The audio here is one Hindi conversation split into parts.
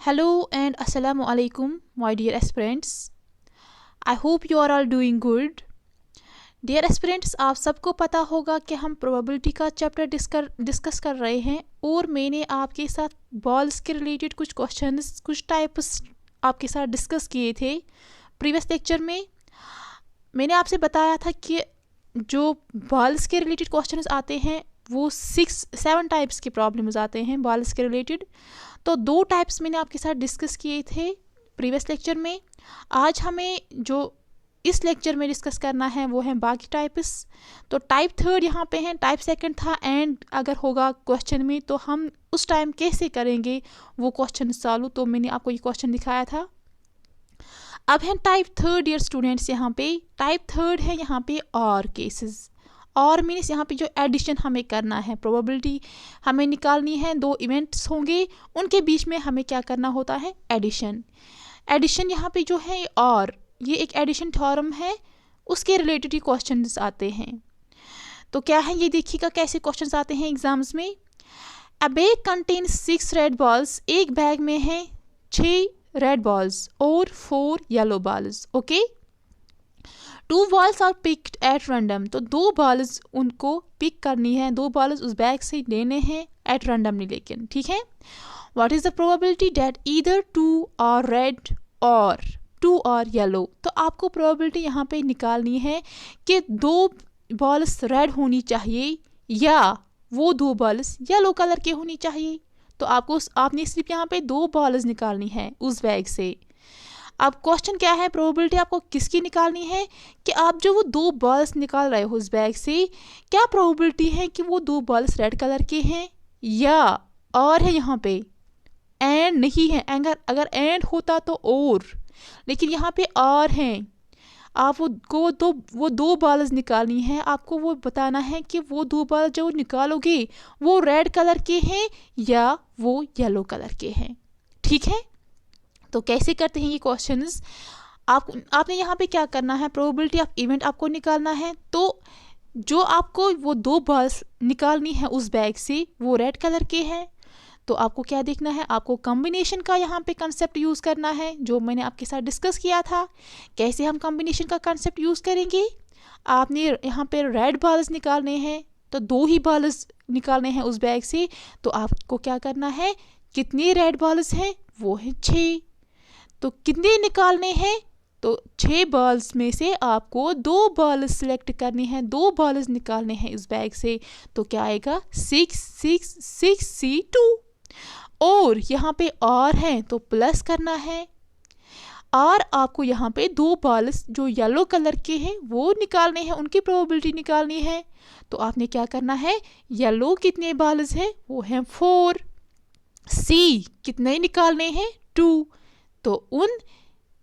Hello and Assalamu alaikum, my dear aspirants. I hope you are all doing good. Dear aspirants, आप सबको पता होगा कि हम प्रोबेबिलिटी का चैप्टर डिस्कस कर रहे हैं और मैंने आपके साथ बॉल्स के रिलेटेड कुछ क्वेश्चंस, कुछ टाइप्स आपके साथ डिस्कस किए थे। प्रीवियस लेक्चर में मैंने आपसे बताया था कि जो बॉल्स के रिलेटेड क्वेश्चंस आते हैं वो 6-7 टाइप्स के प्रॉब्लम्स आते हैं बॉल्स के रिलेटेड। तो 2 टाइप्स मैंने आपके साथ डिस्कस किए थे प्रीवियस लेक्चर में। आज हमें जो इस लेक्चर में डिस्कस करना है वो है बाकी टाइप्स। तो टाइप 3 यहाँ पे है, टाइप 2 था एंड अगर होगा क्वेश्चन में तो हम उस टाइम कैसे करेंगे वो क्वेश्चन सॉल्व। तो मैंने आपको ये क्वेश्चन दिखाया था। अब है टाइप 3 डियर स्टूडेंट्स। यहाँ पे टाइप 3 है यहाँ पे और केसेस। और मीन्स यहाँ पे जो एडिशन हमें करना है, प्रोबेबिलिटी हमें निकालनी है, 2 इवेंट्स होंगे उनके बीच में हमें क्या करना होता है, एडिशन। एडिशन यहाँ पे जो है और ये एक एडिशन थ्योरम है, उसके रिलेटेड ही क्वेश्चंस आते हैं। तो क्या है ये देखिएगा कैसे क्वेश्चंस आते हैं एग्जाम्स में। A bag contains 6 red balls. एक बैग में है 6 रेड बॉल्स और 4 yellow balls. Okay, 2 balls are picked at random. तो 2 बॉल्स उनको पिक करनी है, 2 बॉल्स उस बैग से लेने हैं एट रैंडमली, लेकिन ठीक है। What is the probability that either 2 are red और 2 आर येलो। तो आपको प्रोबेबिलिटी यहाँ पे निकालनी है कि 2 बॉल्स रेड होनी चाहिए या वो 2 बॉल्स येलो कलर के होनी चाहिए। तो आपने सिर्फ यहाँ पे 2 बॉल्स निकालनी है उस बैग से। अब क्वेश्चन क्या है, प्रोबेबिलिटी आपको किसकी निकालनी है कि आप जो वो 2 बॉल्स निकाल रहे हो उस बैग से, क्या प्रोबेबिलिटी है कि वो 2 बॉल्स रेड कलर के हैं या और है यहाँ पे एंड नहीं है। अगर एंड होता तो और, लेकिन यहाँ पे और हैं। आप वो 2 बॉल्स निकालनी है। आपको वो बताना है कि वो 2 बॉल जो निकालोगे वो रेड कलर के हैं या वो येलो कलर के हैं। ठीक है, तो कैसे करते हैं ये क्वेश्चंस। आपने यहाँ पे क्या करना है, प्रोबेबिलिटी ऑफ इवेंट आपको निकालना है। तो जो आपको वो 2 बॉल्स निकालनी है उस बैग से वो रेड कलर के हैं। तो आपको क्या देखना है, आपको कॉम्बिनेशन का यहाँ पे कंसेप्ट यूज़ करना है, जो मैंने आपके साथ डिस्कस किया था। कैसे हम कॉम्बिनेशन का कंसेप्ट यूज़ करेंगे, आपने यहाँ पे रेड बॉल्स निकालने हैं तो 2 ही बॉल्स निकालने हैं उस बैग से। तो आपको क्या करना है, कितने रेड बॉल्स हैं, वो है 6। तो कितने निकालने हैं, तो 6 बॉल्स में से आपको 2 बॉल्स सिलेक्ट करनी है, 2 बॉल्स निकालने हैं इस बैग से। तो क्या आएगा, 6 और यहाँ पे और है तो प्लस करना है। और आपको यहाँ पे 2 बॉल्स जो येलो कलर के हैं वो निकालने हैं, उनकी प्रोबेबिलिटी निकालनी है। तो आपने क्या करना है, येलो कितने बॉल्स हैं, वो हैं 4। सी कितने निकालने हैं, 2। तो उन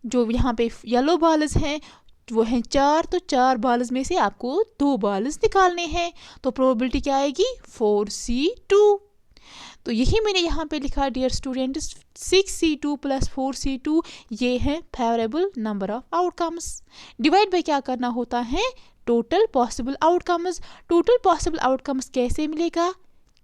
जो यहाँ पे येलो बॉल्स हैं वो हैं 4। तो 4 बॉल्स में से आपको 2 बॉल्स निकालने हैं। तो प्रोबेबिलिटी क्या आएगी, 4C2। तो यही मैंने यहाँ पे लिखा डियर स्टूडेंट्स, 6C2 + 4C2 ये है favourable number of outcomes. Divide by क्या करना होता है, total possible outcomes. Total possible outcomes कैसे मिलेगा,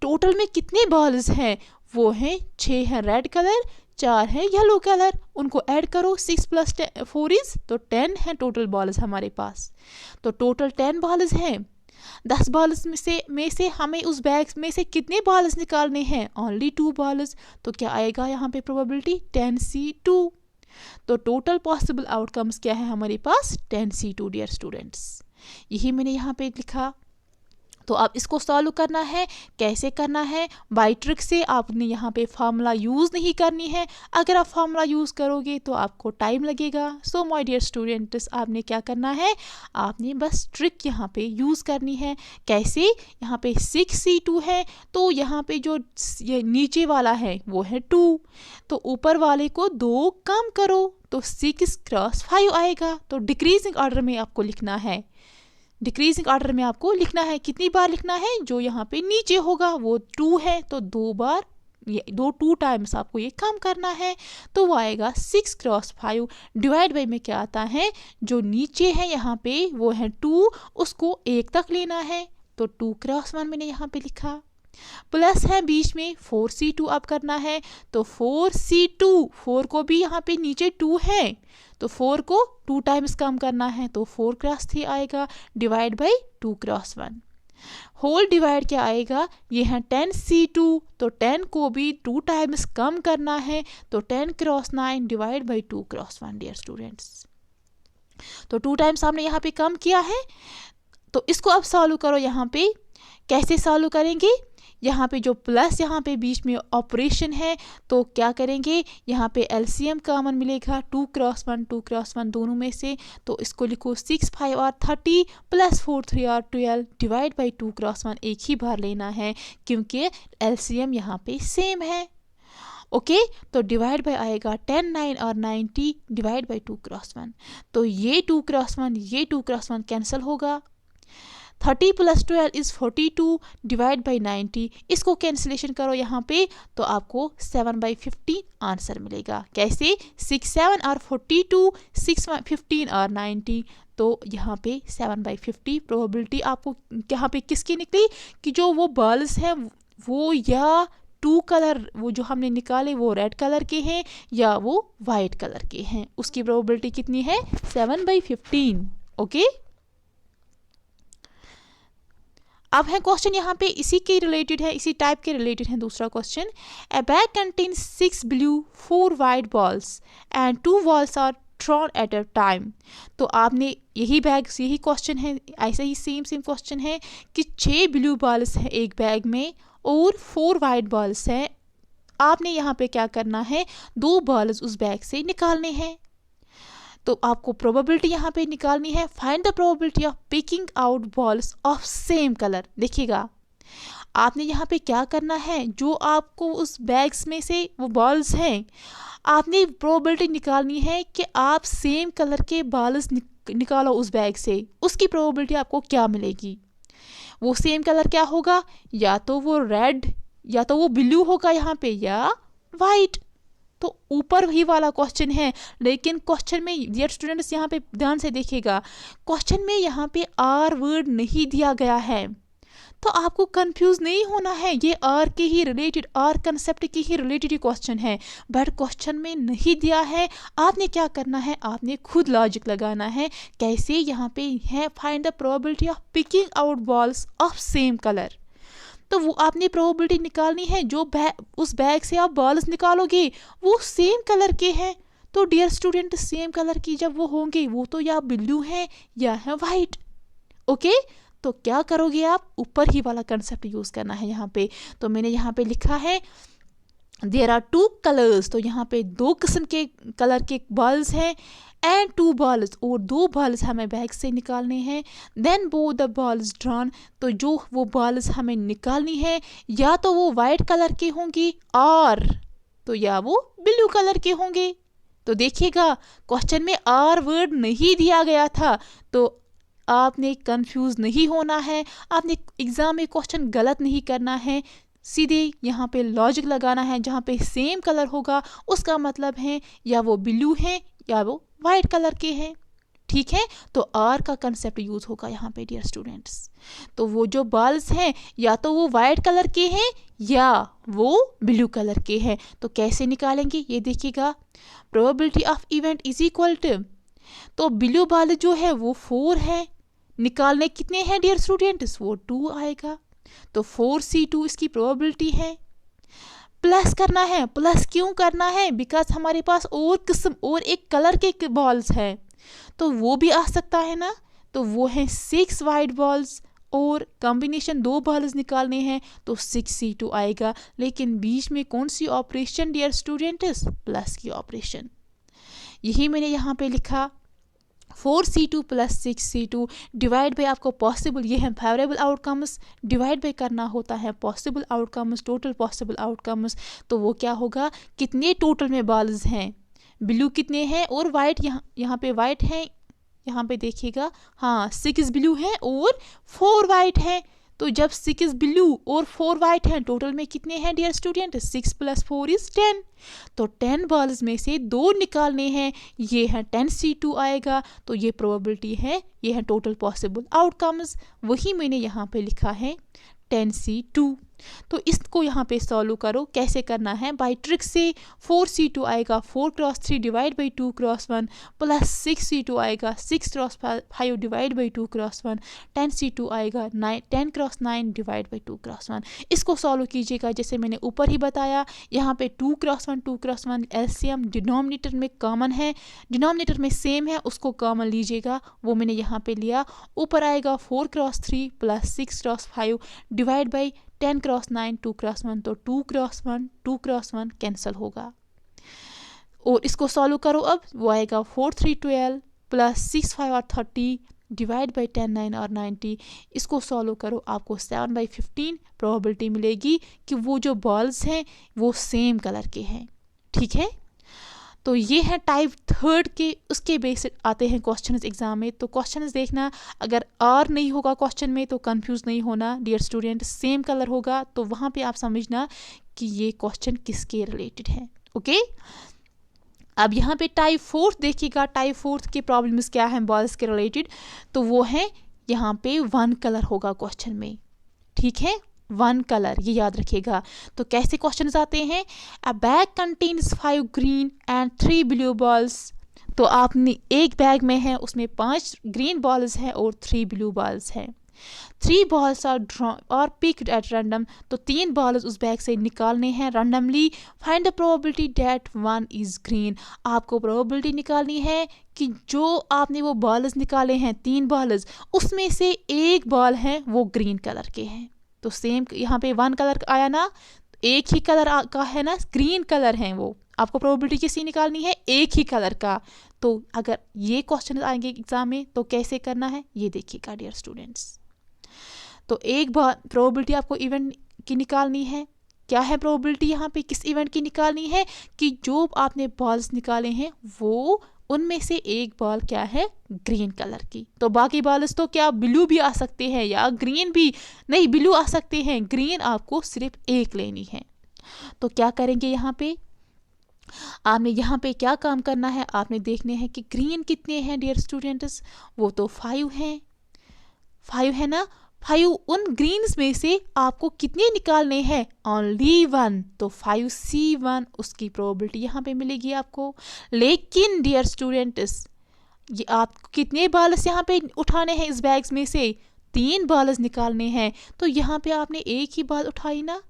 टोटल में कितने बॉल्स हैं, वो हैं 6 हैं रेड कलर, 4 है येलो कलर। उनको ऐड करो, 6 + 4 इज तो 10 है टोटल बॉल्स हमारे पास। तो टोटल 10 बॉल्स हैं। 10 बॉल्स में से हमें उस बैग में से कितने बॉल्स निकालने हैं, ओनली 2 बॉल्स। तो क्या आएगा यहाँ पे प्रोबेबिलिटी, 10C2। तो टोटल पॉसिबल आउटकम्स क्या है हमारे पास, 10C2 डियर स्टूडेंट्स। यही मैंने यहाँ पे लिखा। तो अब इसको सॉल्व करना है, कैसे करना है, बाय ट्रिक से। आपने यहाँ पे फार्मूला यूज़ नहीं करनी है, अगर आप फार्मूला यूज़ करोगे तो आपको टाइम लगेगा। सो माय डियर स्टूडेंट्स, आपने क्या करना है, आपने बस ट्रिक यहाँ पे यूज़ करनी है। कैसे, यहाँ पे 6C2 है तो यहाँ पे जो ये नीचे वाला है वो है 2, तो ऊपर वाले को 2 कम करो तो 6 × 5 आएगा। तो डिक्रीजिंग ऑर्डर में आपको लिखना है, डिक्रीजिंग ऑर्डर में आपको लिखना है। कितनी बार लिखना है, जो यहाँ पे नीचे होगा वो 2 है तो 2 बार, ये 2 टाइम्स आपको ये कम करना है। तो वो आएगा 6 × 5। डिवाइड बाई में क्या आता है, जो नीचे है यहाँ पे वो है 2, उसको 1 तक लेना है। तो 2 × 1 मैंने यहाँ पे लिखा। प्लस है बीच में 4C2 अब करना है, तो 4C2, 4 को भी यहाँ पे नीचे 2 है तो 4 को 2 टाइम्स कम करना है, तो 4 क्रॉस 3 आएगा, divide by 2 cross 1, whole divide क्या आएगा, ये है 10C2, तो 10 को भी 2 टाइम्स कम करना है, तो 10 cross 9 divide by 2 cross 1 dear students. तो 2 टाइम्स हमने यहाँ पे कम किया है, तो इसको अब सॉल्व करो। यहाँ पे कैसे सॉल्व करेंगे, यहाँ पे जो प्लस यहाँ पे बीच में ऑपरेशन है, तो क्या करेंगे, यहाँ पे एलसीएम कॉमन मिलेगा 2 क्रॉस 1 दोनों में से, तो इसको लिखो 6 5 और 30 प्लस 4 3 और 12 डिवाइड बाई 2 क्रॉस 1 एक ही बार लेना है क्योंकि एलसीएम यहाँ पे सेम है। ओके तो डिवाइड बाय आएगा 10 9 और 90 डिवाइड बाई 2 क्रॉस 1, तो ये 2 क्रॉस 1 ये 2 क्रॉस 1 कैंसिल होगा, 30 प्लस 12 इज 42 डिवाइड बाई 90, इसको कैंसिलेशन करो यहाँ पे तो आपको 7/15 आंसर मिलेगा। कैसे, 6 7 और 42 6 15 और 90, तो यहाँ पे 7/50 प्रोबेबिलिटी आपको यहाँ पे किसकी निकली कि जो वो बॉल्स हैं वो या 2 कलर वो जो हमने निकाले वो रेड कलर के हैं या वो वाइट कलर के हैं, उसकी प्रोबेबिलिटी कितनी है 7/15। ओके अब है क्वेश्चन यहाँ पे इसी के रिलेटेड है, इसी टाइप के रिलेटेड है दूसरा question. A bag contains 6 blue 4 white balls and 2 balls are thrown at a time. तो आपने यही बैग यही क्वेश्चन है, ऐसा ही सेम क्वेश्चन है कि 6 ब्लू बॉल्स हैं एक बैग में और 4 वाइट बॉल्स हैं। आपने यहाँ पे क्या करना है, 2 बॉल्स उस बैग से निकालने हैं, तो आपको प्रोबेबिलिटी यहाँ पे निकालनी है। Find the probability of picking out balls of same colour. देखिएगा आपने यहाँ पे क्या करना है, जो आपको उस बैग्स में से वो बॉल्स हैं आपने प्रोबेबिलिटी निकालनी है कि आप सेम कलर के बॉल्स निकालो उस बैग से, उसकी प्रोबेबिलिटी आपको क्या मिलेगी। वो सेम कलर क्या होगा, या तो वो रेड या तो वो ब्लू होगा यहाँ पे या वाइट। तो ऊपर ही वाला क्वेश्चन है, लेकिन क्वेश्चन में डियर स्टूडेंट्स यहाँ पे ध्यान से देखिएगा, क्वेश्चन में यहाँ पे आर वर्ड नहीं दिया गया है, तो आपको कंफ्यूज नहीं होना है। ये आर के ही रिलेटेड, आर कंसेप्ट के ही रिलेटेड क्वेश्चन है, बट क्वेश्चन में नहीं दिया है। आपने क्या करना है, आपने खुद लॉजिक लगाना है। कैसे, यहाँ पे है find the probability of picking out balls of same colour, तो वो आपने प्रोबेबिलिटी निकालनी है जो उस बैग से आप बॉल्स निकालोगे वो सेम कलर के हैं। तो डियर स्टूडेंट सेम कलर की जब वो होंगे वो तो या ब्लू है या है वाइट। ओके तो क्या करोगे आप, ऊपर ही वाला कंसेप्ट यूज करना है यहाँ पे। तो मैंने यहाँ पे लिखा है देयर आर 2 कलर्स, तो यहाँ पे 2 किस्म के कलर के बॉल्स हैं एंड 2 बॉल्स, और 2 बॉल्स हमें बैग से निकालने हैं। Then both the balls drawn, तो जो वो बॉल्स हमें निकालनी है या तो वो वाइट कलर के होंगी और तो या वो ब्लू कलर के होंगे। तो देखिएगा क्वेश्चन में आर वर्ड नहीं दिया गया था, तो आपने कंफ्यूज नहीं होना है, आपने एग्जाम में क्वेश्चन गलत नहीं करना है, सीधे यहाँ पे लॉजिक लगाना है। जहाँ पे सेम कलर होगा उसका मतलब है या वो ब्लू है या वो वाइट कलर के हैं। ठीक है, तो आर का कंसेप्ट यूज होगा यहाँ पे डियर स्टूडेंट्स। तो वो जो बॉल्स हैं या तो वो वाइट कलर के हैं या वो ब्लू कलर के हैं। तो कैसे निकालेंगे ये देखिएगा, probability of event is equal to, तो ब्लू बॉल जो है वो 4 है, निकालने कितने हैं डियर स्टूडेंट्स, वो 2 आएगा, तो 4C2 इसकी प्रोबेबिलिटी है। प्लस करना है, प्लस क्यों करना है, बिकॉज हमारे पास और किस्म और एक कलर के बॉल्स हैं, तो वो भी आ सकता है ना। तो वो है 6 वाइट बॉल्स और कॉम्बिनेशन 2 बॉल्स निकालने हैं तो 6C2 आएगा। लेकिन बीच में कौन सी ऑपरेशन डियर स्टूडेंट्स, प्लस की ऑपरेशन। यही मैंने यहाँ पे लिखा 4C2 plus 6C2 divide by आपको पॉसिबल, ये है फेवरेबल आउटकम्स, डिवाइड बाई करना होता है possible outcomes, total possible outcomes. तो वो क्या होगा, कितने टोटल में बॉल्स हैं, ब्लू कितने हैं और वाइट, यहाँ पे वाइट है, यहाँ पे देखिएगा हाँ 6 ब्लू है और 4 वाइट है। तो जब 6 ब्लू और 4 वाइट हैं टोटल में कितने हैं डियर स्टूडेंट, 6 + 4 = 10। तो 10 बॉल्स में से 2 निकालने हैं, ये है 10C2 आएगा। तो ये प्रोबेबिलिटी है, ये है टोटल पॉसिबल आउटकम्स, वही मैंने यहाँ पे लिखा है 10C2। तो इसको यहाँ पे सॉल्व करो। कैसे करना है, बाई ट्रिक से 4c2 आएगा 4 cross 3 divide by 2 cross 1 plus 6c2 आएगा 6 cross 5 divide by 2 cross 1, 10c2 आएगा 10 क्रॉस 9 डिवाइड बाई 2 क्रॉस 1। इसको सॉल्व कीजिएगा जैसे मैंने ऊपर ही बताया। यहाँ पे 2 क्रॉस 1 एलसीएम डिनोमिनेटर में कॉमन है, डिनोमिनेटर में सेम है, उसको कॉमन लीजिएगा, वो मैंने यहाँ पे लिया। ऊपर आएगा 4 cross 3 plus 6 cross 5 divide by 10 cross 9 2 cross 1, तो 2 क्रॉस 1 कैंसिल होगा। और इसको सॉल्व करो अब, वो आएगा 4 3 12 प्लस 6 5 और 30 डिवाइड बाई 10 9 और 90। इसको सॉल्व करो, आपको 7/15 प्रोबेबिलिटी मिलेगी कि वो जो बॉल्स हैं वो सेम कलर के हैं। ठीक है, तो ये है टाइप 3 के, उसके बेस आते हैं क्वेश्चंस एग्जाम में। तो क्वेश्चंस देखना, अगर आर नहीं होगा क्वेश्चन में तो कंफ्यूज नहीं होना डियर स्टूडेंट, सेम कलर होगा तो वहाँ पे आप समझना कि ये क्वेश्चन किसके रिलेटेड है। ओके, अब यहाँ पे टाइप 4 देखिएगा। टाइप 4 के प्रॉब्लम्स क्या हैं बॉल्स के रिलेटेड, तो वो है यहाँ पे 1 कलर होगा क्वेश्चन में। ठीक है, 1 कलर, ये याद रखिएगा। तो कैसे क्वेश्चंस आते हैं, अ bag contains 5 green and 3 blue balls. तो आपने एक बैग में है, उसमें 5 ग्रीन बॉल्स हैं और 3 ब्लू बॉल्स हैं। 3 बॉल्स आर ड्रॉन और पिक्ड एट रैंडम, तो 3 बॉल्स उस बैग से निकालने हैं randomly. Find the probability that 1 is green. आपको प्रोबेबिलिटी निकालनी है कि जो आपने वो बॉल्स निकाले हैं 3 बॉल्स, उसमें से एक बॉल है वो ग्रीन कलर के हैं। तो सेम यहाँ पे 1 कलर आया ना, एक ही कलर का है ना, ग्रीन कलर है वो। आपको प्रोबेबिलिटी किसी निकालनी है एक ही कलर का। तो अगर ये क्वेश्चन आएंगे एग्जाम में तो कैसे करना है ये देखिएगा डियर स्टूडेंट्स। तो एक बार प्रोबेबिलिटी आपको इवेंट की निकालनी है। क्या है प्रोबेबिलिटी यहाँ पे, किस इवेंट की निकालनी है कि जो आपने बॉल्स निकाले हैं वो उनमें से एक बॉल क्या है ग्रीन कलर की। तो बाकी बॉल्स तो क्या ब्लू भी आ सकते हैं या ग्रीन भी, नहीं ब्लू आ सकते हैं, ग्रीन आपको सिर्फ एक लेनी है। तो क्या करेंगे यहाँ पे, आपने यहाँ पे क्या काम करना है, आपने देखने हैं कि ग्रीन कितने हैं डियर स्टूडेंट्स, वो तो 5 हैं, 5 है ना। 5 उन ग्रीन्स में से आपको कितने निकालने हैं, ओनली 1, तो 5c1 उसकी प्रोबेबिलिटी यहाँ पे मिलेगी आपको। लेकिन डियर स्टूडेंट्स ये आपको कितने बॉल्स यहाँ पे उठाने हैं इस बैग्स में से, 3 बॉल्स निकालने हैं। तो यहाँ पे आपने एक ही बॉल उठाई ना,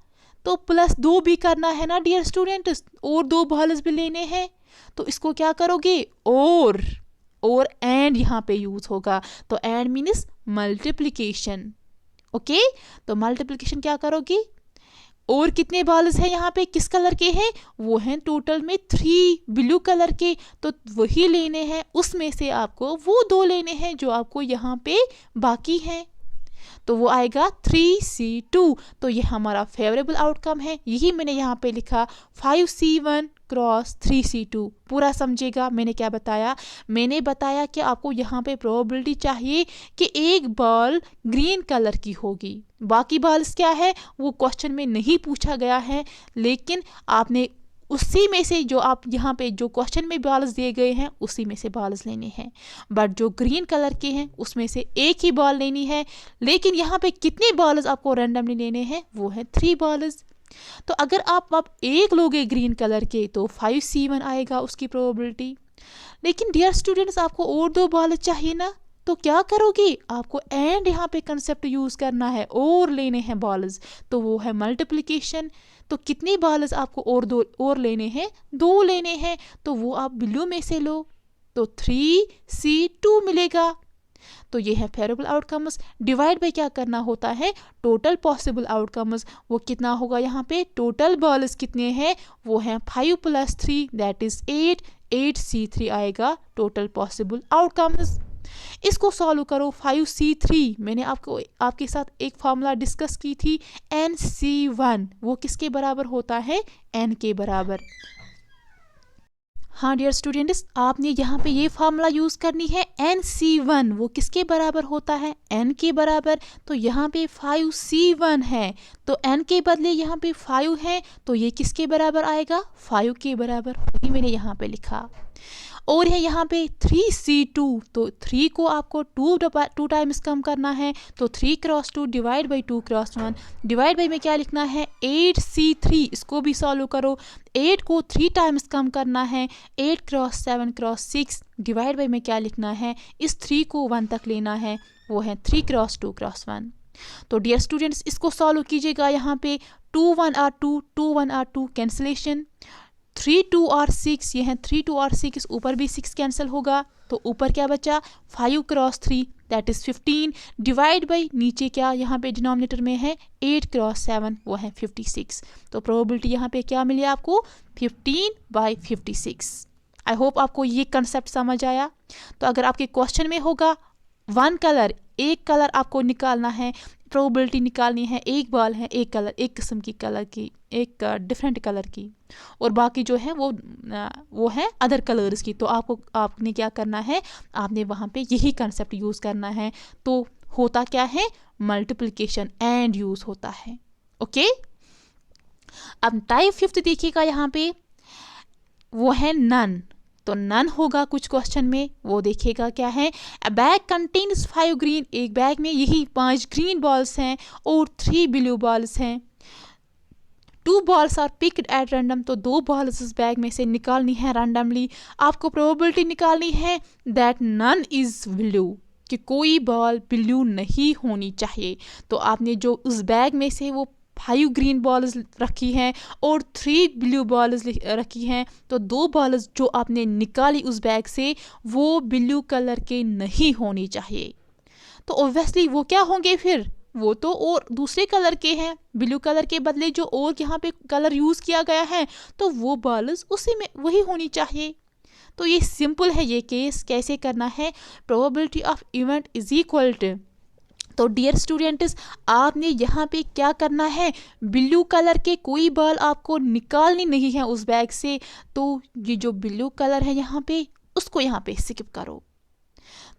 तो प्लस 2 भी करना है ना डियर स्टूडेंट्स, और 2 बॉल्स भी लेने हैं। तो इसको क्या करोगे, और एंड यहाँ पे यूज होगा। तो एंड मीन्स मल्टीप्लिकेशन। ओके, तो मल्टीप्लिकेशन क्या करोगी, और कितने बॉल्स हैं यहाँ पे, किस कलर के हैं, वो हैं टोटल में 3 ब्लू कलर के, तो वही लेने हैं। उसमें से आपको वो 2 लेने हैं जो आपको यहाँ पे बाकी हैं। तो वो आएगा 3c2। तो ये हमारा फेवरेबल आउटकम है, यही मैंने यहाँ पे लिखा 5c1 क्रॉस 3c2। पूरा समझेगा मैंने क्या बताया, मैंने बताया कि आपको यहाँ पे प्रोबेबिलिटी चाहिए कि एक बॉल ग्रीन कलर की होगी। बाकी बॉल्स क्या है वो क्वेश्चन में नहीं पूछा गया है, लेकिन आपने उसी में से जो आप यहाँ पे जो क्वेश्चन में बॉल्स दिए गए हैं उसी में से बॉल्स लेने हैं। बट जो ग्रीन कलर के हैं उसमें से एक ही बॉल लेनी है। लेकिन यहाँ पे कितने बॉल्स आपको रैंडमली लेने हैं, वो है 3 बॉल्स। तो अगर आप एक लोगे ग्रीन कलर के तो 5c1 आएगा उसकी प्रोबेबिलिटी। लेकिन डियर स्टूडेंट्स आपको और 2 बॉल चाहिए ना, तो क्या करोगे, आपको एंड यहाँ पे कंसेप्ट यूज करना है, और लेने हैं बॉल्स, तो वो है मल्टीप्लिकेशन। तो कितने बॉल्स आपको और लेने हैं, 2 लेने हैं, तो वो आप ब्लू में से लो, तो 3c2 मिलेगा। तो ये है फेवरेबल आउटकम्स। डिवाइड बाय क्या करना होता है, टोटल पॉसिबल आउटकम्स। वो कितना होगा यहाँ पे, टोटल बॉल्स कितने हैं, वो हैं 5 + 3 दैट इज 8c3 आएगा टोटल पॉसिबल आउटकम्स। इसको सॉल्व करो 5c3। मैंने आपके साथ एक फार्मूला डिस्कस की थी nc1, वो किसके बराबर होता है, n के बराबर। हाँ डियर स्टूडेंट्स, आपने यहाँ पे ये फार्मूला यूज करनी है nc1, वो किसके बराबर होता है, n के बराबर। तो यहाँ पे 5c1 है, तो n के बदले यहाँ पे 5 है, तो ये किसके बराबर आएगा, 5 के बराबर। वही मैंने यहाँ पे लिखा। और है यहाँ पे 3C2, तो 3 को आपको 2 टाइम्स कम करना है, तो 3 cross 2 divide by 2 cross 1, divide by में क्या लिखना है 8C3, इसको भी सॉल्व करो। 8 को 3 टाइम्स कम करना है, 8 क्रॉस 7 क्रॉस 6, डिवाइड बाई में क्या लिखना है, इस 3 को 1 तक लेना है, वो है 3 क्रॉस 2 क्रॉस 1। तो डियर स्टूडेंट्स इसको सॉल्व कीजिएगा। यहाँ पे 2 1 आर 2, 2 1 आर 2, कैंसिलेशन। 3 2 और 6, ये हैं 3 2 और 6, ऊपर भी 6 कैंसिल होगा, तो ऊपर क्या बचा 5 cross 3 that is 15, divide by नीचे क्या यहाँ पे डिनोमिनेटर में है 8 क्रॉस 7, वो है 56। तो प्रोबेबिलिटी यहाँ पे क्या मिली आपको 15/56। आई होप आपको ये कंसेप्ट समझ आया। तो अगर आपके क्वेश्चन में होगा वन कलर, एक कलर आपको निकालना है, प्रोबेबिलिटी निकालनी है, एक बॉल है, एक कलर, एक किस्म की कलर की, एक डिफरेंट कलर की, और बाकी जो है वो है अदर कलर्स की, तो आपने क्या करना है, आपने वहाँ पे यही कंसेप्ट यूज़ करना है। तो होता क्या है मल्टीप्लिकेशन एंड यूज़ होता है। ओके, अब टाइप 5 देखिएगा यहाँ पे, वो है नन। तो नन होगा कुछ क्वेश्चन में, वो देखिएगा क्या है, अ बैग कंटेन्स 5 ग्रीन, एक बैग में यही 5 ग्रीन बॉल्स हैं और 3 ब्लू बॉल्स हैं। 2 balls are picked at random, तो 2 बॉल्स इस बैग में से निकालनी है रैंडमली। आपको प्रोबेबिलिटी निकालनी है दैट नन इज ब्लू, कि कोई बॉल ब्लू नहीं होनी चाहिए। तो आपने जो उस बैग में से वो 5 ग्रीन बॉल्स रखी हैं और 3 ब्लू बॉल्स रखी हैं, तो 2 बॉल्स जो आपने निकाली उस बैग से वो ब्लू कलर के नहीं होनी चाहिए। तो ऑब्वियसली वो क्या होंगे फिर, वो तो और दूसरे कलर के हैं, ब्लू कलर के बदले जो और यहाँ पे कलर यूज़ किया गया है, तो वो बॉल्स उसी में वही होनी चाहिए। तो ये सिंपल है ये केस, कैसे करना है, probability of event is equal to, तो डियर स्टूडेंट्स आपने यहाँ पे क्या करना है, ब्लू कलर के कोई बॉल आपको निकालनी नहीं है उस बैग से, तो ये जो ब्लू कलर है यहाँ पे उसको यहाँ पे स्किप करो।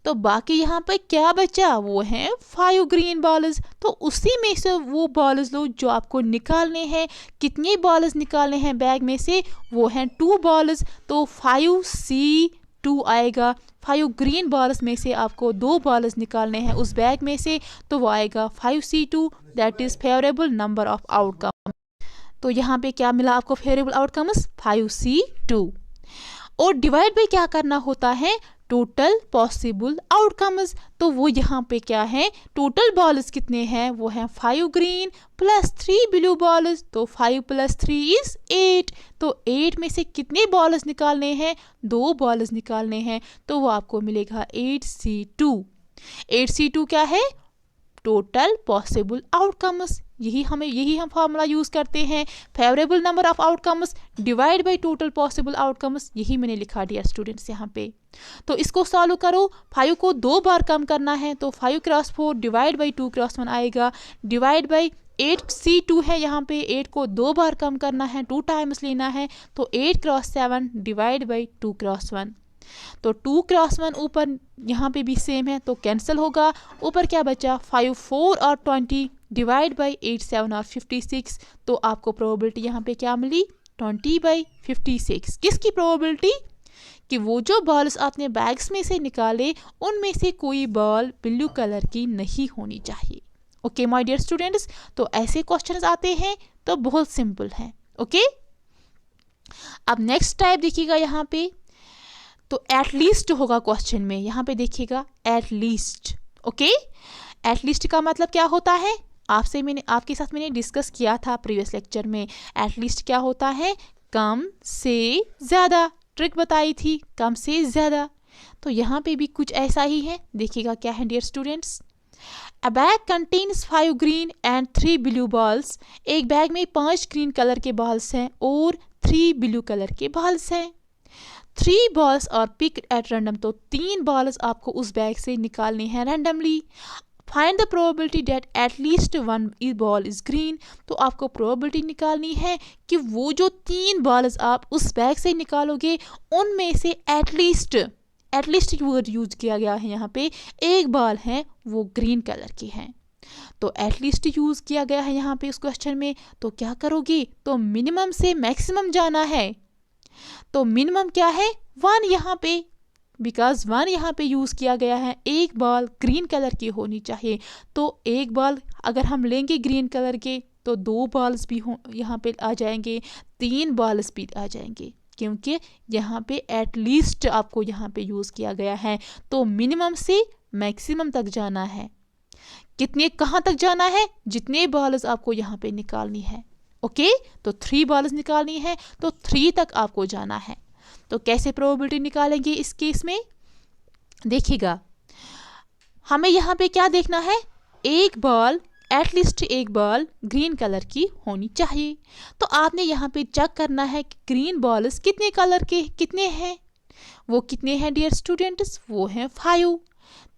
तो बाकी यहाँ पे क्या बचा, वो है 5 ग्रीन बॉल्स, तो उसी में से वो बॉल्स लो जो आपको निकालने हैं। कितने बॉल्स निकालने हैं बैग में से, वो हैं 2 बॉल्स, तो 5C2 आएगा। 5 ग्रीन बॉल्स में से आपको 2 बॉल्स निकालने हैं उस बैग में से, तो वो आएगा 5C2, that is favourable number of outcome. तो यहाँ पे क्या मिला आपको फेवरेबल आउटकम्स 5C2, और डिवाइड बाई क्या करना होता है टोटल पॉसिबल आउटकम्स। तो वो यहाँ पे क्या है, टोटल बॉल्स कितने हैं, वो हैं 5 ग्रीन प्लस 3 ब्लू बॉल्स, तो 5 + 3 इज 8। तो 8 में से कितने बॉल्स निकालने हैं, 2 बॉल्स निकालने हैं, तो वो आपको मिलेगा 8C2। 8C2 क्या है, टोटल पॉसिबल आउटकम्स। यही हम फार्मूला यूज करते हैं, favourable number of outcomes divide by total possible outcomes, यही मैंने लिखा डियर स्टूडेंट्स यहाँ पे। तो इसको सॉल्व करो, 5 को 2 बार कम करना है, तो 5 क्रॉस 4 डिवाइड बाई 2 क्रॉस 1 आएगा, डिवाइड बाई 8C2 है यहाँ पे, 8 को 2 बार कम करना है, 2 टाइम्स लेना है, तो 8 क्रॉस 7 डिवाइड बाई 2 क्रॉस 1, तो 2 क्रॉस 1 ऊपर यहाँ पे भी सेम है, तो कैंसिल होगा। ऊपर क्या बचा 5 4 और 20 डिवाइड बाई 8 7 और 56, तो आपको प्रोबेबिलिटी यहाँ पे क्या मिली 20/56। किसकी प्रोबेबिलिटी, कि वो जो बॉल्स आपने बैग्स में से निकाले उनमें से कोई बॉल ब्लू कलर की नहीं होनी चाहिए। ओके माय डियर स्टूडेंट्स, तो ऐसे क्वेश्चंस आते हैं तो बहुत सिंपल है। ओके, अब नेक्स्ट टाइप देखिएगा यहाँ पे, तो एटलीस्ट होगा क्वेश्चन में, यहाँ पे देखिएगा एटलीस्ट। ओके, एटलीस्ट का मतलब क्या होता है, आपके साथ मैंने डिस्कस किया था प्रीवियस लेक्चर में। एटलीस्ट क्या होता है, कम से ज़्यादा, ट्रिक बताई थी कम से ज़्यादा। तो यहाँ पे भी कुछ ऐसा ही है, देखिएगा क्या है dear students. A bag contains 5 green and 3 blue balls, एक बैग में 5 ग्रीन कलर के बॉल्स हैं और 3 ब्लू कलर के बॉल्स हैं। 3 बॉल्स और पिक्ड एट रैंडम, तो 3 बॉल्स आपको उस बैग से निकालनी है randomly. Find the probability that at least 1 ball is green, तो आपको प्रोबेबिलिटी निकालनी है कि वो जो 3 बॉल्स आप उस बैग से निकालोगे उनमें से एटलीस्ट वर्ड यूज किया गया है यहाँ पे, एक बॉल है वो ग्रीन कलर की है, तो एटलीस्ट यूज किया गया है यहाँ पे उस क्वेश्चन में। तो क्या करोगे, तो मिनिमम से मैक्सिमम जाना है, तो मिनिमम क्या है 1 यहाँ पे, बिकॉज 1 यहाँ पे यूज़ किया गया है। एक बॉल ग्रीन कलर की होनी चाहिए, तो एक बॉल अगर हम लेंगे ग्रीन कलर के तो 2 बॉल्स भी यहाँ पे आ जाएंगे, 3 बॉल्स भी आ जाएंगे, क्योंकि यहाँ पे एटलीस्ट आपको यहाँ पे यूज़ किया गया है। तो मिनिमम से मैक्सिमम तक जाना है। कितने कहाँ तक जाना है? जितने बॉल्स आपको यहाँ पे निकालनी है। ओके, तो 3 बॉल्स निकालनी है, तो 3 तक आपको जाना है। तो कैसे प्रोबेबिलिटी निकालेंगे इस केस में? देखिएगा, हमें यहाँ पे क्या देखना है, एक बॉल एटलीस्ट एक बॉल ग्रीन कलर की होनी चाहिए। तो आपने यहाँ पे चेक करना है कि ग्रीन बॉल्स कितने कलर के कितने हैं। वो कितने हैं डियर स्टूडेंट्स? वो हैं 5।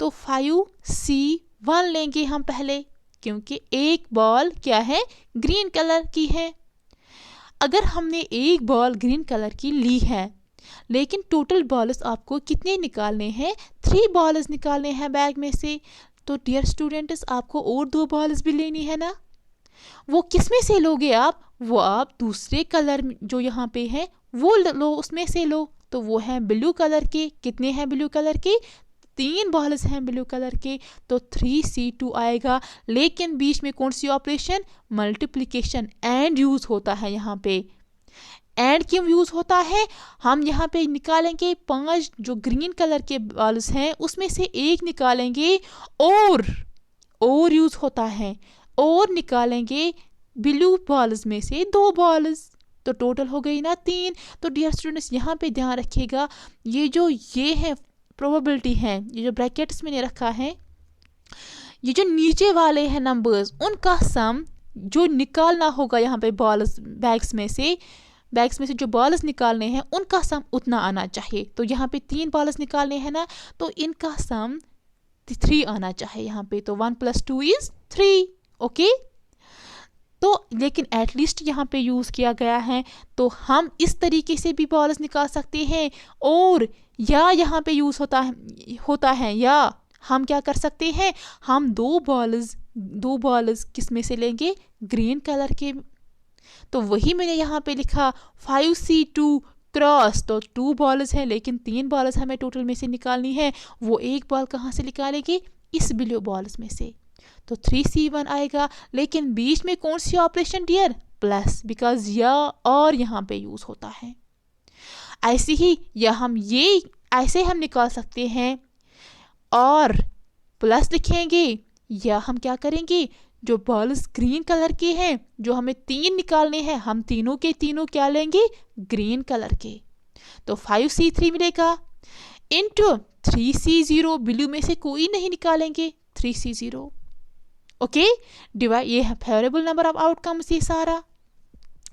तो 5C1 लेंगे हम पहले, क्योंकि एक बॉल क्या है, ग्रीन कलर की है। अगर हमने एक बॉल ग्रीन कलर की ली है, लेकिन टोटल बॉल्स आपको कितने निकालने हैं? 3 बॉल्स निकालने हैं बैग में से। तो डियर स्टूडेंट्स, आपको और 2 बॉल्स भी लेनी है ना। वो किस में से लोगे आप? वो आप दूसरे कलर जो यहाँ पे है वो लो, उसमें से लो। तो वो है ब्लू कलर के। कितने हैं ब्लू कलर के? 3 बॉल्स हैं ब्लू कलर के। तो 3C2 आएगा। लेकिन बीच में कौन सी ऑपरेशन? मल्टीप्लिकेशन एंड यूज होता है यहाँ पे। एंड क्यों यूज होता है? हम यहाँ पे निकालेंगे 5 जो ग्रीन कलर के बॉल्स हैं उसमें से एक निकालेंगे, और यूज होता है, और निकालेंगे ब्लू बॉल्स में से 2 बॉल्स। तो टोटल हो गई ना 3। तो डियर स्टूडेंट्स, यहाँ पे ध्यान रखिएगा, ये है प्रोबेबिलिटी है, ये जो ब्रैकेट्स मैंने रखा है, ये जो नीचे वाले हैं नंबर्स, उनका सम जो निकालना होगा यहाँ पे बॉल्स बैग्स में से जो बॉल्स निकालने हैं उनका सम उतना आना चाहिए। तो यहाँ पे 3 बॉल्स निकालने हैं ना, तो इनका सम 3 आना चाहिए यहाँ पे। तो 1 + 2 = 3। ओके, तो लेकिन एटलीस्ट यहाँ पे यूज़ किया गया है, तो हम इस तरीके से भी बॉल्स निकाल सकते हैं, और या यहाँ पे यूज़ होता है या हम क्या कर सकते हैं, हम 2 बॉल्स किस में से लेंगे? ग्रीन कलर के। तो वही मैंने यहाँ पे लिखा 5C2 क्रॉस। तो 2 बॉल्स हैं, लेकिन 3 बॉल्स हमें टोटल में से निकालनी है। वो एक बॉल कहाँ से निकालेंगे? इस ब्लू बॉल्स में से। तो 3C1 आएगा। लेकिन बीच में कौन सी ऑपरेशन डियर? प्लस, बिकॉज या और यहाँ पे यूज होता है। ऐसे ही या हम ये ऐसे हम निकाल सकते हैं, और प्लस लिखेंगे, या हम क्या करेंगे, जो बॉल्स ग्रीन कलर के हैं, जो हमें 3 निकालने हैं, हम तीनों के तीनों क्या लेंगे? ग्रीन कलर के। तो 5C3 मिलेगा इंटू 3C0, ब्लू में से कोई नहीं निकालेंगे, 3C0। ओके, डिवाइड, ये है फेवरेबल नंबर ऑफ आउटकम्स। ये सारा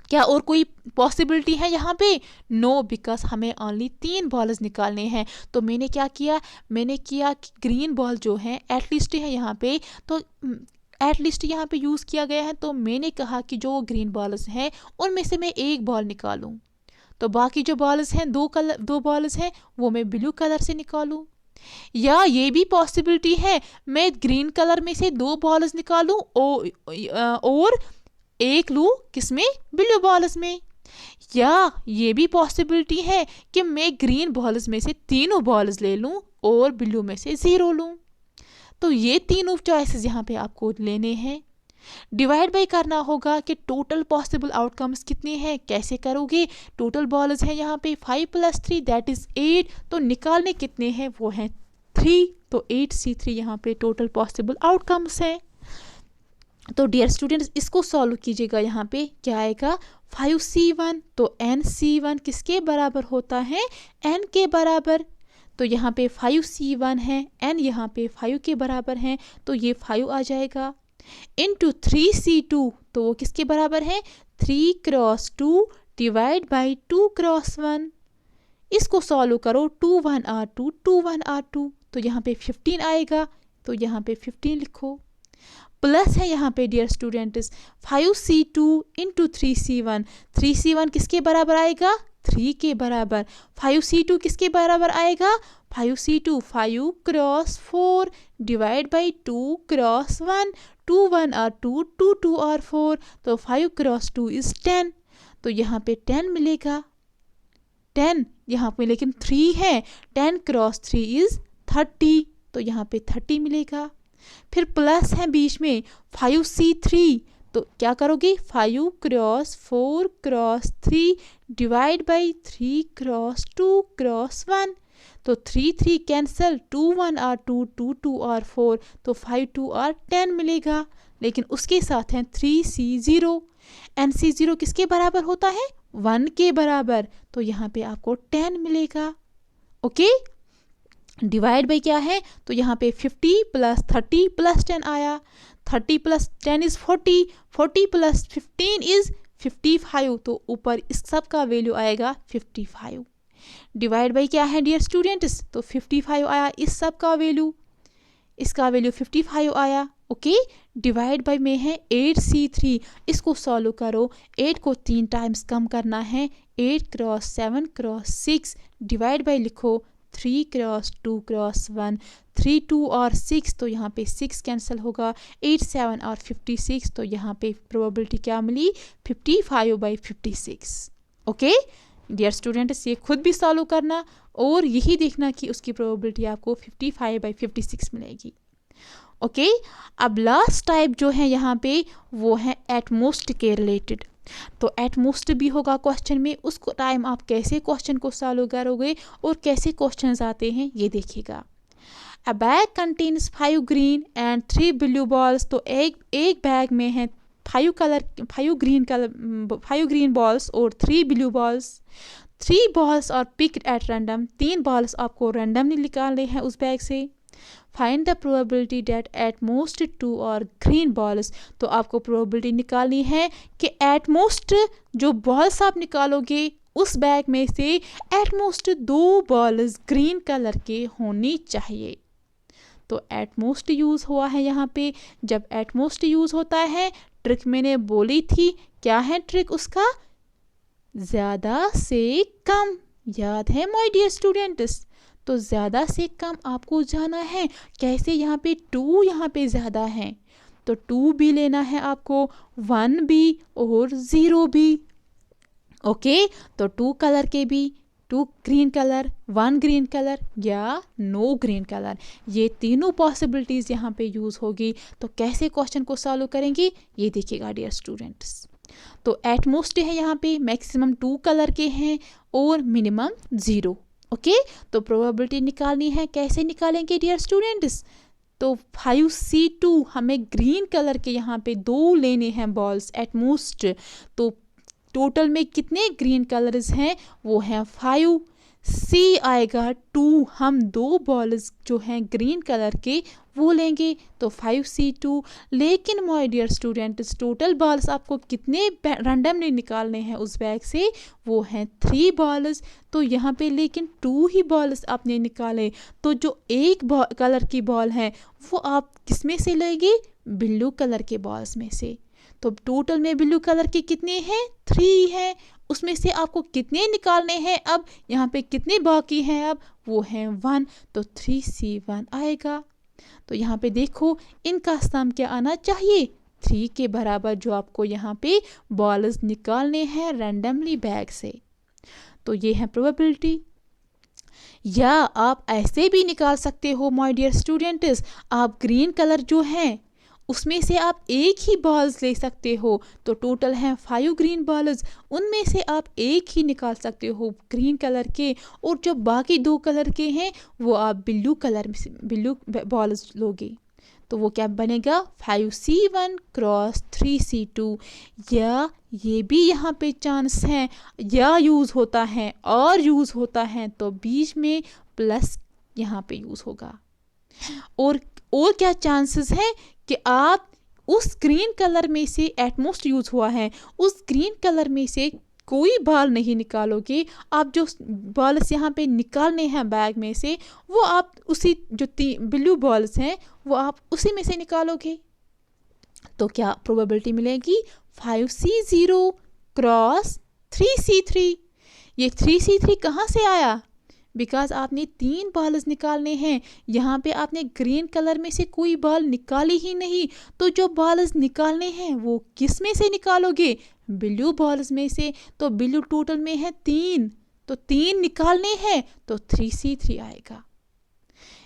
क्या और कोई पॉसिबिलिटी है यहाँ पे? नो, बिकॉज हमें ओनली 3 बॉल्स निकालने हैं। तो मैंने क्या किया, कि ग्रीन बॉल जो है एटलीस्ट है यहाँ पे, तो एटलीस्ट यहाँ पे यूज़ किया गया है। तो मैंने कहा कि जो ग्रीन बॉल्स हैं उनमें से मैं एक बॉल निकालूं, तो बाकी जो बॉल्स हैं 2 बॉल्स हैं वो मैं ब्लू कलर से निकालूं। या ये भी पॉसिबिलिटी है, मैं ग्रीन कलर में से 2 बॉल्स निकालूं और एक लूं किसमें? ब्लू बॉल्स में। या ये भी पॉसिबिलिटी है कि मैं ग्रीन बॉल्स में से तीनों बॉल्स ले लूं और ब्लू में से 0 लूं। तो ये तीनों चॉइसेस यहाँ पे आपको लेने हैं। डिवाइड बाय करना होगा कि टोटल पॉसिबल आउटकम्स कितने हैं। कैसे करोगे? टोटल बॉल्स हैं यहाँ पे 5 + 3 दैट इज 8। तो निकालने कितने हैं? वो हैं 3। तो 8C3 यहाँ पे टोटल पॉसिबल आउटकम्स हैं। तो डियर स्टूडेंट्स, इसको सॉल्व कीजिएगा। यहाँ पे क्या आएगा? 5C1। तो NC1 किसके बराबर होता है? N के बराबर। तो यहाँ पे 5C1 है, N यहाँ पे 5 के बराबर है, तो ये 5 आ जाएगा। इंटू 3C2, तो वो किसके बराबर है? 3 × 2 डिवाइड बाई 2 × 1। इसको सॉल्व करो, 2 × 1 = 2, 2 × 1 = 2। तो यहाँ पे 15 आएगा, तो यहाँ पे 15 लिखो। प्लस है यहाँ पे dear students 5C2 into 3C1। 3C1 किसके बराबर आएगा? 3 के बराबर। 5C2 किसके बराबर आएगा? 5C2 5 × 4 divide by 2 × 1। 2 × 1 = 2, 2 × 2 = 4। तो 5 × 2 = 10। तो यहाँ पे 10 मिलेगा। 10, यहाँ पे लेकिन 3 है, 10 क्रॉस 3 इज 30, तो यहाँ पे 30 मिलेगा। फिर प्लस है बीच में 5C3, तो क्या करोगे 5 cross 4 cross 3 divide by 3 cross 2 cross 1, तो 3 3 कैंसिल, 2 1 और 2 2 2 और 4, तो 5 2 और 10 मिलेगा। लेकिन उसके साथ है 3C0, एंड C0 किसके बराबर होता है 1 के बराबर, तो यहाँ पे आपको 10 मिलेगा। ओके, डिवाइड बाई क्या है, तो यहाँ पे 50 प्लस 30 प्लस 10 आया, 30 प्लस 10 इज 40, 40 प्लस 15 इज 55, तो ऊपर इस सब का वैल्यू आएगा 55। डिवाइड बाई क्या है डियर स्टूडेंट्स, तो 55 आया इस सब का वैल्यू, इसका वैल्यू 55 आया। ओके, डिवाइड बाई में है 8C3, इसको सॉल्व करो, 8 को 3 टाइम्स कम करना है, 8 क्रॉस 7 क्रॉस 6 डिवाइड बाई लिखो 3 क्रॉस 2 क्रॉस 1, 3 2 और 6, तो यहाँ पे 6 कैंसिल होगा, 8 7 और 56, तो यहाँ पे प्रोबेबिलिटी क्या मिली 55/56। ओके डियर स्टूडेंट्स, ये खुद भी सॉल्व करना और यही देखना कि उसकी प्रोबेबिलिटी आपको 55/56 मिलेगी। ओके, अब लास्ट टाइप जो है यहाँ पे वो है एटमोस्ट के रिलेटेड, तो एटमोस्ट भी होगा क्वेश्चन में, उसको टाइम आप कैसे क्वेश्चन को सॉल्व करोगे और कैसे क्वेश्चंस आते हैं ये देखिएगा। अ bag contains 5 green and 3 blue balls, तो एक बैग में है 5 ग्रीन बॉल्स और 3 blue balls. 3 balls are picked at random, 3 balls आपको रैंडमली निकालने हैं उस बैग से। Find the probability that at most 2 are green balls, तो आपको प्रोबेबिलिटी निकालनी है कि एट मोस्ट जो बॉल्स आप निकालोगे उस बैग में से eight most 2 balls green colour के होनी चाहिए। तो एट मोस्ट यूज़ हुआ है यहाँ पे, जब एट मोस्ट यूज़ होता है ट्रिक मैंने बोली थी, क्या है ट्रिक उसका, ज़्यादा से कम, याद है माय डियर स्टूडेंट्स, तो ज़्यादा से कम आपको जाना है। कैसे, यहाँ पे 2 यहाँ पे ज़्यादा है, तो 2 भी लेना है आपको, 1 भी और 0 भी। ओके, तो 2 कलर के भी, 2 ग्रीन कलर, 1 ग्रीन कलर या नो ग्रीन कलर, ये तीनों पॉसिबिलिटीज़ यहाँ पे यूज़ होगी। तो कैसे क्वेश्चन को सॉल्व करेंगे ये देखिएगा डियर स्टूडेंट्स। तो एट मोस्ट है यहाँ पे मैक्सिमम 2 कलर के हैं और मिनिमम 0। ओके, तो प्रोबेबिलिटी निकालनी है, कैसे निकालेंगे डियर स्टूडेंट्स, तो 5C2 हमें ग्रीन कलर के यहाँ पे 2 लेने हैं बॉल्स एट मोस्ट, तो टोटल में कितने ग्रीन कलर्स हैं वो हैं 5, C आएगा 2, हम 2 बॉल्स जो हैं ग्रीन कलर के वो लेंगे, तो 5C2। लेकिन my dear students total balls आपको कितने रैंडमली निकालने हैं उस बैग से, वो हैं 3 बॉल्स, तो यहाँ पे लेकिन 2 ही बॉल्स आपने निकाले, तो जो एक कलर की बॉल है वो आप किस में से लेंगे, ब्लू कलर के बॉल्स में से। तो टोटल में ब्लू कलर के कितने हैं 3 हैं, उसमें से आपको कितने निकालने हैं, अब यहाँ पे कितने बाकी हैं, अब वो हैं 1, तो 3C1 आएगा। तो यहाँ पे देखो इनका सम क्या आना चाहिए, 3 के बराबर जो आपको यहाँ पे बॉल्स निकालने हैं रैंडमली बैग से। तो ये है प्रोबेबिलिटी। या आप ऐसे भी निकाल सकते हो माय डियर स्टूडेंट्स, आप ग्रीन कलर जो हैं उसमें से आप एक ही बॉल्स ले सकते हो, तो टोटल हैं 5 ग्रीन बॉल्स, उनमें से आप एक ही निकाल सकते हो ग्रीन कलर के, और जो बाकी 2 कलर के हैं वो आप ब्लू बॉल्स लोगे, तो वो क्या बनेगा 5C1 क्रॉस 3C2। या ये भी यहाँ पे चांस है, या यूज़ होता है और यूज़ होता है, तो बीच में प्लस यहाँ पे यूज़ होगा। और क्या चांसेस है कि आप उस ग्रीन कलर में से एटमोस्ट यूज़ हुआ है, उस ग्रीन कलर में से कोई बॉल नहीं निकालोगे, आप जो बॉल्स यहाँ पे निकालने हैं बैग में से वो आप उसी जो ब्लू बॉल्स हैं वो आप उसी में से निकालोगे। तो क्या प्रोबेबिलिटी मिलेगी 5C0 क्रॉस 3C3। ये 3C3 कहाँ से आया, बिकॉज आपने 3 बॉल्स निकालने हैं, यहाँ पे आपने ग्रीन कलर में से कोई बॉल निकाली ही नहीं, तो जो बॉल्स निकालने हैं वो किस में से निकालोगे, ब्लू बॉल्स में से। तो ब्लू टोटल में है 3, तो 3 निकालने हैं तो 3C3 आएगा।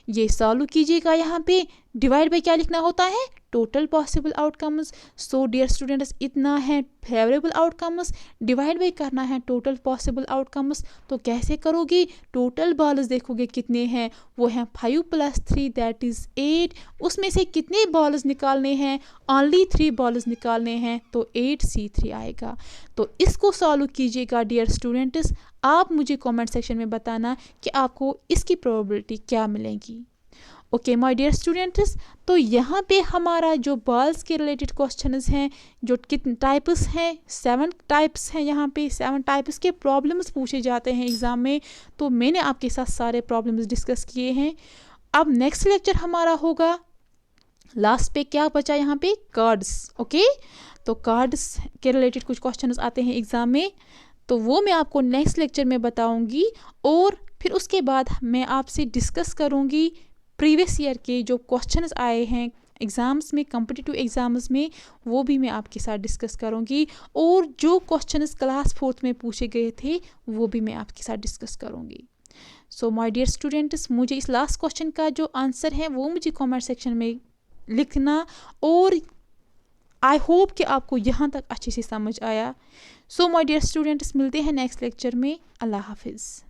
ये सॉल्व कीजिएगा। यहाँ पे डिवाइड बाय क्या लिखना होता है, total possible outcomes. So dear students, इतना है फेवरेबल आउटकम्स, डिवाइड बाय करना है टोटल पॉसिबल आउटकम्स। तो कैसे करोगे, टोटल बॉल्स देखोगे कितने हैं, वो हैं 5 + 3 दैट इज़ 8। उसमें से कितने बॉल्स निकालने हैं, ओनली 3 बॉल्स निकालने हैं, तो 8C3 आएगा। तो इसको सॉल्व कीजिएगा डियर स्टूडेंट्स। आप मुझे कमेंट सेक्शन में बताना कि आपको इसकी प्रोबेबिलिटी क्या मिलेगी। ओके माय डियर स्टूडेंट्स, तो यहाँ पे हमारा जो बॉल्स के रिलेटेड क्वेश्चंस हैं, जो कितने टाइप्स हैं, 7 टाइप्स हैं। यहाँ पे 7 टाइप्स के प्रॉब्लम्स पूछे जाते हैं एग्ज़ाम में। तो मैंने आपके साथ सारे प्रॉब्लम्स डिस्कस किए हैं। अब नेक्स्ट लेक्चर हमारा होगा, लास्ट पे क्या बचा यहाँ पे, कार्ड्स। ओके, तो कार्ड्स के रिलेटेड कुछ क्वेश्चंस आते हैं एग्ज़ाम में, तो वो मैं आपको नेक्स्ट लेक्चर में बताऊँगी। और फिर उसके बाद मैं आपसे डिस्कस करूँगी प्रीवियस ईयर के जो क्वेश्चंस आए हैं एग्ज़ाम्स में, कॉम्पिटिटिव एग्ज़ाम्स में, वो भी मैं आपके साथ डिस्कस करूंगी। और जो क्वेश्चंस क्लास 4th में पूछे गए थे वो भी मैं आपके साथ डिस्कस करूंगी। सो माय डियर स्टूडेंट्स, मुझे इस लास्ट क्वेश्चन का जो आंसर है वो मुझे कमेंट सेक्शन में लिखना। और आई होप कि आपको यहाँ तक अच्छे से समझ आया। सो माय डियर स्टूडेंट्स, मिलते हैं नेक्स्ट लेक्चर में। अल्लाह हाफिज़।